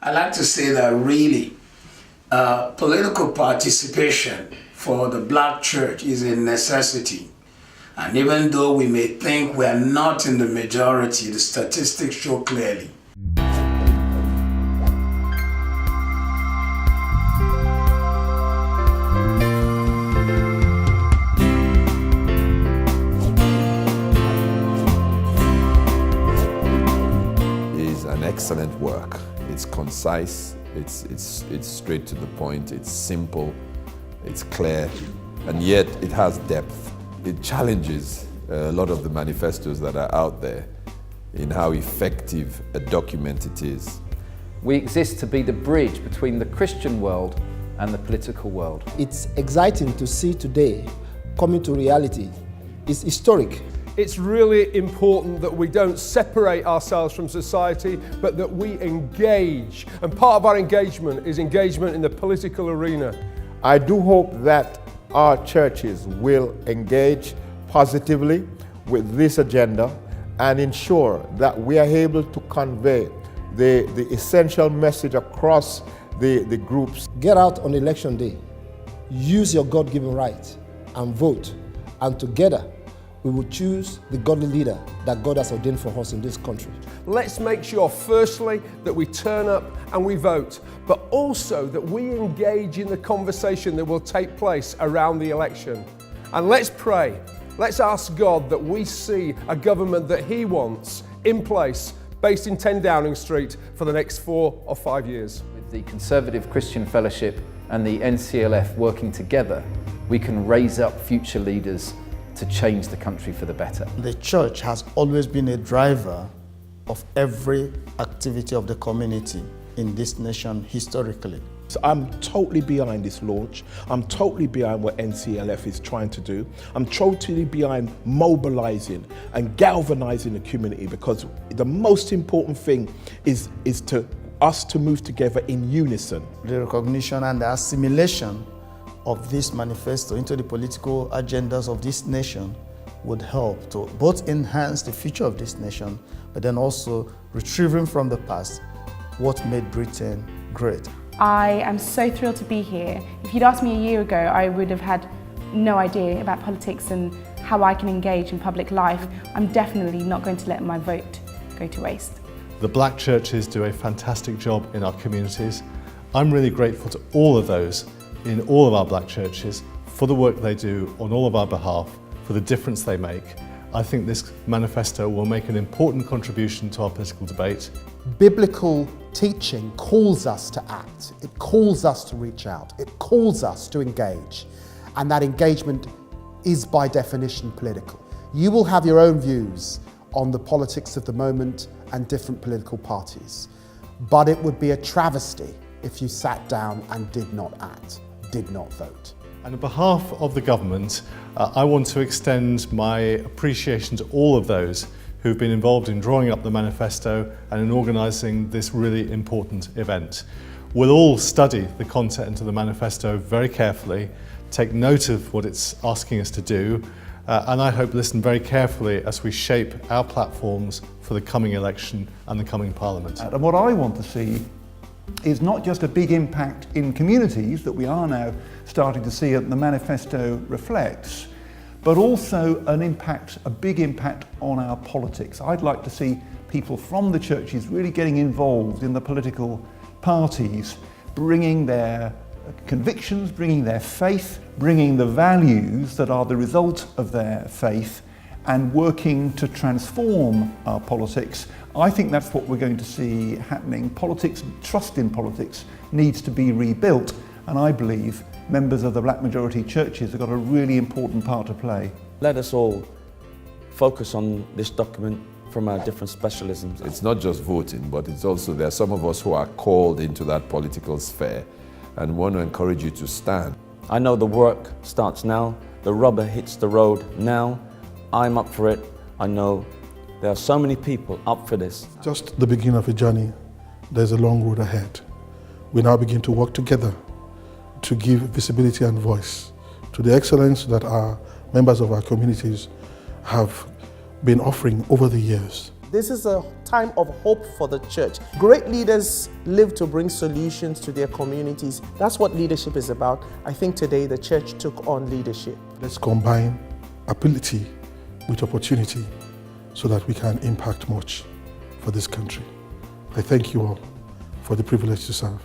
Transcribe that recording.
I like to say that really political participation for the Black Church is a necessity. And even though we may think we are not in the majority, the statistics show clearly. Excellent work. It's concise, it's straight to the point, it's simple, it's clear, and yet it has depth. It challenges a lot of the manifestos that are out there in how effective a document it is. We exist to be the bridge between the Christian world and the political world. It's exciting to see today coming to reality. It's historic. It's really important that we don't separate ourselves from society, but that we engage. And part of our engagement is engagement in the political arena. I do hope that our churches will engage positively with this agenda and ensure that we are able to convey the essential message across the groups. Get out on election day, use your God-given right and vote, and together we will choose the godly leader that God has ordained for us in this country. Let's make sure, firstly, that we turn up and we vote, but also that we engage in the conversation that will take place around the election. And let's pray. Let's ask God that we see a government that He wants in place, based in 10 Downing Street, for the next 4 or 5 years. With the Conservative Christian Fellowship and the NCLF working together, we can raise up future leaders to change the country for the better. The church has always been a driver of every activity of the community in this nation historically. So I'm totally behind this launch. I'm totally behind what NCLF is trying to do. I'm totally behind mobilizing and galvanizing the community, because the most important thing is to us to move together in unison. The recognition and the assimilation of this manifesto into the political agendas of this nation would help to both enhance the future of this nation, but then also retrieving from the past what made Britain great. I am so thrilled to be here. If you'd asked me a year ago, I would have had no idea about politics and how I can engage in public life. I'm definitely not going to let my vote go to waste. The Black churches do a fantastic job in our communities. I'm really grateful to all of those in all of our Black churches for the work they do on all of our behalf, for the difference they make. I think this manifesto will make an important contribution to our political debate. Biblical teaching calls us to act, it calls us to reach out, it calls us to engage, and that engagement is by definition political. You will have your own views on the politics of the moment and different political parties, but it would be a travesty if you sat down and did not act, did not vote. And on behalf of the government, I want to extend my appreciation to all of those who've been involved in drawing up the manifesto and in organising this really important event. We'll all study the content of the manifesto very carefully, take note of what it's asking us to do, and I hope listen very carefully as we shape our platforms for the coming election and the coming Parliament. And what I want to see is not just a big impact in communities that we are now starting to see that the manifesto reflects, but also an impact, a big impact on our politics. I'd like to see people from the churches really getting involved in the political parties, bringing their convictions, bringing their faith, bringing the values that are the result of their faith, and working to transform our politics. I think that's what we're going to see happening. Politics, trust in politics, needs to be rebuilt, and I believe members of the Black majority churches have got a really important part to play. Let us all focus on this document from our different specialisms. It's not just voting, but it's also there are some of us who are called into that political sphere and want to encourage you to stand. I know the work starts now, the rubber hits the road now. I'm up for it. I know there are so many people up for this. Just the beginning of a journey. There's a long road ahead. We now begin to work together to give visibility and voice to the excellence that our members of our communities have been offering over the years. This is a time of hope for the church. Great leaders live to bring solutions to their communities. That's what leadership is about. I think today the church took on leadership. Let's combine ability with opportunity so that we can impact much for this country. I thank you all for the privilege to serve.